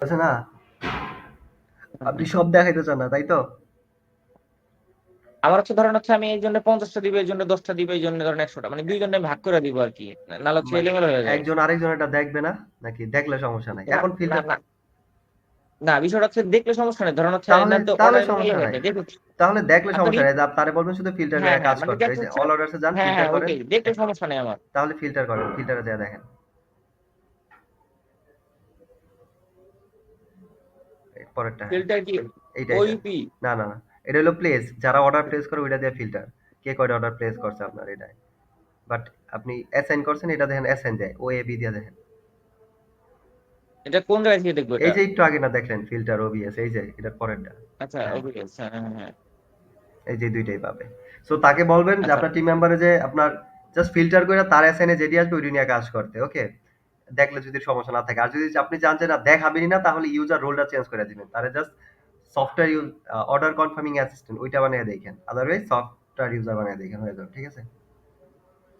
আছে না? আপনি হুম। সব দেখাইতে চান না, তাই তো? আমার হচ্ছে ধরেন হচ্ছে আমি এই জন্য 50টা দিব, এই জন্য 10টা দিব, এই জন্য ধরেন 100টা, মানে দুইজনে ভাগ করে দিব আর কি, নাহলে হচ্ছে মানে এলোমেলো হয়ে যায়। একজন আরেকজনেরটা দেখবে না? নাকি দেখলে সমস্যা নাই? না এখন না ফিল্টার না না, বিষয়টা হচ্ছে দেখলে সমস্যা নেই, ধরেন হচ্ছে তাহলে না তো তাহলে অর্ডার এমনি ইয়ে সমস্যা হয়ে নাই। যায় দেখুন। তাহলে দেখলে আপনার সমস্যা নাই। তারে বলবেন শুধু ফিল্টার হ্যাঁ করে হ্যাঁ, কাজ মানে করতে। দেখা এই যে যাচ্ছে, অল অর্ডারস এ যান, হ্যাঁ ফিল্টার হ্যাঁ করেন। ওইটাই, দেখলে সমস্যা নেই আমার। তাহলে ফিল্টার করেন। ফিল্টারে যেয়ে দেখেন। এর পরেরটা হ্যাঁ। ফিল্টার কি এইটা, এইটা। ওইপি? না, না, না। এটা হলো প্লেস। যারা অর্ডার প্লেস করে ওইটা দিয়ে ফিল্টার। কে কয়টা অর্ডার প্লেস করছে আপনার এটায়। বাট আপনি অ্যাসাইন করছেন এটা দেখেন অ্যাসাইন দেয়। ও এ বি দিয়ে দেখেন। এটা কোন জায়গায় থেকে দেখবো এই এটা? যে একটু আগে না দেখলেন ফিল্টার ওবিএস এই যে এটার পরেরটা। আচ্ছা হ্যাঁ, ওকে, হ্যাঁ হ্যাঁ হ্যাঁ। এই যে দুইটাই পাবে। সো তাকে বলবেন যে আচ্ছা আপনার টিম মেম্বারে যে আপনার জাস্ট ফিল্টার করে তার অ্যাসাইনে যেটি আসবে ওইটি নিয়ে কাজ করতে। ওকে? দেখলে যদি সমস্যা না থাকে। আর যদি আপনি চান যে না দেখাবেনই না তাহলে ইউজার রোলটা চেঞ্জ করে দিবেন। তারে just software order confirming assistant ওইটা বানিয়ে দেখেন। আদারওয়াইজ সফটওয়্যার ইউজার বানিয়ে দেখেন হয়ে যাবে। ঠিক আছে?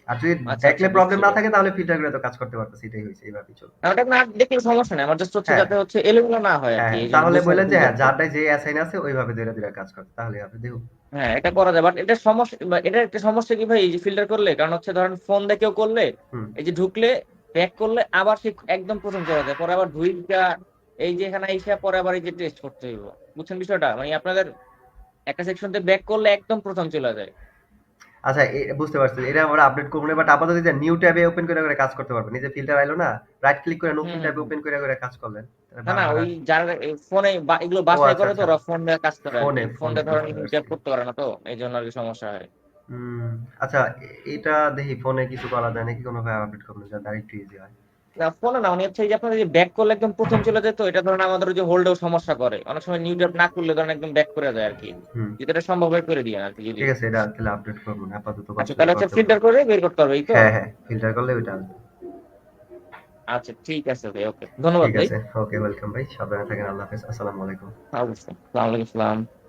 আর যদি আচ্ছা দেখলে আচ্ছা, প্রবলেম বুঝছি। না থাকে তাহলে ফিল্টার করে তো কাজ করতে পারতেছে। এটাই হইছে। এইভাবেই চলবে। না, ওটা না দেখলে সমস্যা নেই, আমার জাস্ট হচ্ছে হ্যাঁ, যাতে হচ্ছে এলোমেলো না হয় আর হ্যাঁ, কি, হ্যাঁ। এই জন্য তাহলে বুঝতে হবে বললেন যে ফিল্টার হ্যাঁ, করে। যারটায় যে অ্যাসাইন আছে ওইভাবে ধইরা, ধইরা কাজ করতে। তাহলেই হবে। দেখুন। হ্যাঁ এটা করা যায়, বাট এটা সমস্যা এটা একটা সমস্যা কি ভাই, এই যে ফিল্টার করলে, কারণ হচ্ছে ধরেন ফোন দিয়ে কেউ করলে, হুম। এই যে ঢুকলে ব্যাক করলে আবার সে একদম প্রথম চলে যায়, পরে আবার ঢুইকা এই যে এখানে এসে পরে আবার এই যে টেস্ট করতে হইব। বুঝছেন বিষয়টা, মানে আপনাদের একটা সেকশন তে ব্যাক করলে একদম প্রথম চলে যায়। আচ্ছা বুঝতে পারছি। এটা আমরা আপডেট করব না। বাট আপাতত যে নিউ ট্যাবে ওপেন করে, করে কাজ করতে পারবেন। এই যে ফিল্টার আইলো না? রাইট ক্লিক করে হুম নতুন হুম ট্যাবে হুম। ওপেন করে, করে কাজ করলেন। তাহলে না না, বারবার ওই আর যারা ফোনে এগুলো ও বাসায় আচ্ছা, করে তো আচ্ছা। ওরা ফোন দিয়ে কাজ করে আর কি, ফোনে, ফোনটা ফোনে ধরেন বুঝতে ট্যাপ পারছি। করতে পারে না, তো এই জন্য আর কি সমস্যা হয়। হুম, আচ্ছা এটা দেখি ফোনে কিছু করা যায় নাকি কোনোভাবে আপডেট করলে যাতে আরেকটু ইজি হয়। না ফোনে না, মানে হচ্ছে এই যে আপনার যে ব্যাক করলে একদম প্রথম চলে যায়, তো এটা ধরেন আমাদের ওই যে হোল্ডেও সমস্যা করে, অনেক সময় নিউ ট্যাব না করলে ধরেন একদম ব্যাক করে যায় আর কি। হুম, যদি এটা সম্ভব হয় করে দিয়ে আর কি যদি। ঠিক আছে এটা তাহলে আপডেট করব না। আপাতত আচ্ছা কষ্ট করে তাহলে হচ্ছে করতে বলুন। ফিল্টার করে বের করতে হবে, এই তো। হ্যাঁ, হ্যাঁ, ফিল্টার করলে ওইটা আসবে। আচ্ছা ঠিক আছে ভাই, ওকে, ধন্যবাদ ঠিক ভাই। আছে। ওকে ওয়েলকাম ভাই। সাবধানে থাকেন। আল্লাহ হাফেজ। আসসালামু আলাইকুম। অবশ্যই, আসসালামু আলাইকুম।